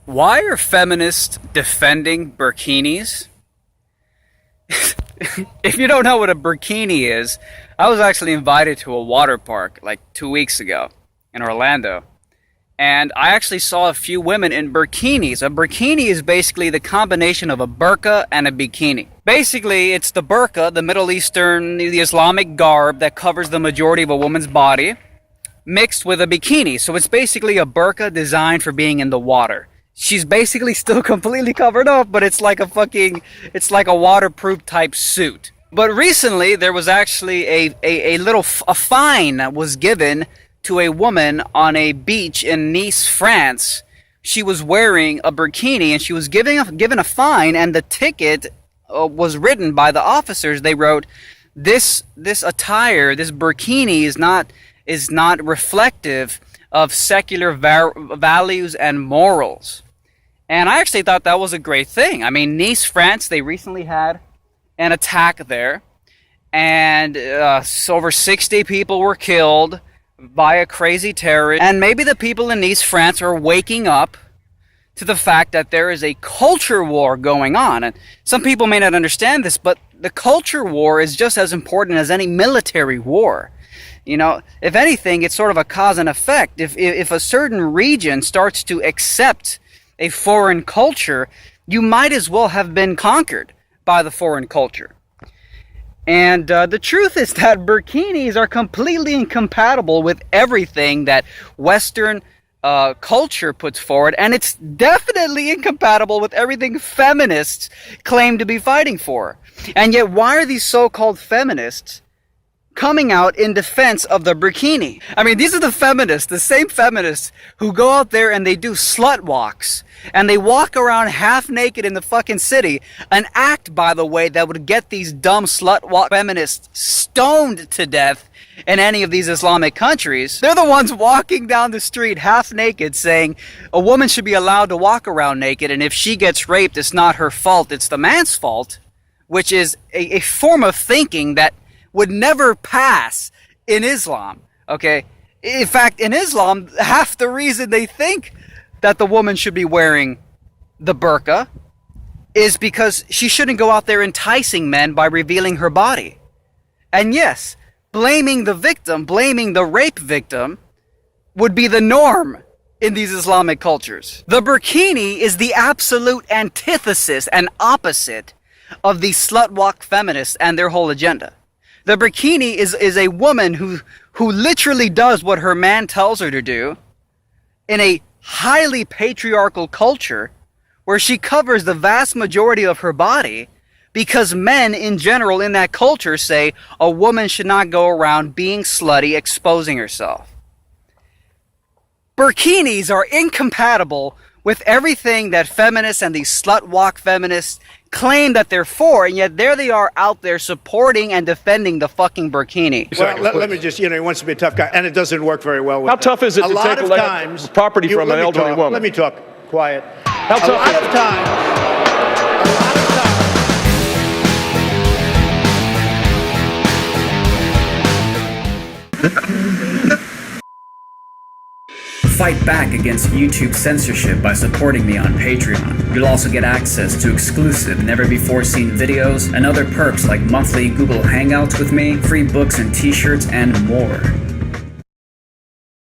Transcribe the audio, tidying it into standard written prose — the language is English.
Why are feminists defending burkinis? If you don't know what a burkini is, I was actually invited to a water park like 2 weeks ago in Orlando. And I actually saw a few women in burkinis. A burkini is basically the combination of a burqa and a bikini. Basically, it's the burqa, the Middle Eastern, the Islamic garb that covers the majority of a woman's body, mixed with a bikini. So it's basically a burqa designed for being in the water. She's basically still completely covered up, but it's like a waterproof type suit. But recently, there was actually a fine that was given to a woman on a beach in Nice, France. She was wearing a burkini and she was given a fine, and the ticket was written by the officers. They wrote, this attire, this burkini is not reflective of secular values and morals. And I actually thought that was a great thing. I mean, Nice, France, they recently had an attack there, and over 60 people were killed by a crazy terrorist. And maybe the people in Nice, France are waking up to the fact that there is a culture war going on. And some people may not understand this, but the culture war is just as important as any military war. You know, if anything, it's sort of a cause and effect. If a certain region starts to accept a foreign culture, you might as well have been conquered by the foreign culture. And the truth is that burkinis are completely incompatible with everything that Western culture puts forward, and it's definitely incompatible with everything feminists claim to be fighting for. And yet, why are these so-called feminists coming out in defense of the burkini? I mean, these are the feminists, the same feminists who go out there and they do slut walks, and they walk around half naked in the fucking city, an act, by the way, that would get these dumb slut walk feminists stoned to death in any of these Islamic countries. They're the ones walking down the street half naked saying a woman should be allowed to walk around naked, and if she gets raped, it's not her fault, it's the man's fault, which is a form of thinking that would never pass in Islam, okay? In fact, in Islam, half the reason they think that the woman should be wearing the burqa is because she shouldn't go out there enticing men by revealing her body. And yes, blaming the victim, blaming the rape victim, would be the norm in these Islamic cultures. The burkini is the absolute antithesis and opposite of the slut walk feminists and their whole agenda. The burkini is a woman who literally does what her man tells her to do in a highly patriarchal culture where she covers the vast majority of her body because men in general in that culture say a woman should not go around being slutty, exposing herself. Burkinis are incompatible with everything that feminists and these slut walk feminists claim that they're for, and yet there they are out there supporting and defending the fucking burkini. Well, let me just, he wants to be a tough guy, and it doesn't work very well with How tough is it to take property from an elderly woman? Let me talk. Quiet. How tough? A lot of times. Fight back against YouTube censorship by supporting me on Patreon. You'll also get access to exclusive, never-before-seen videos and other perks like monthly Google Hangouts with me, free books and t-shirts, and more.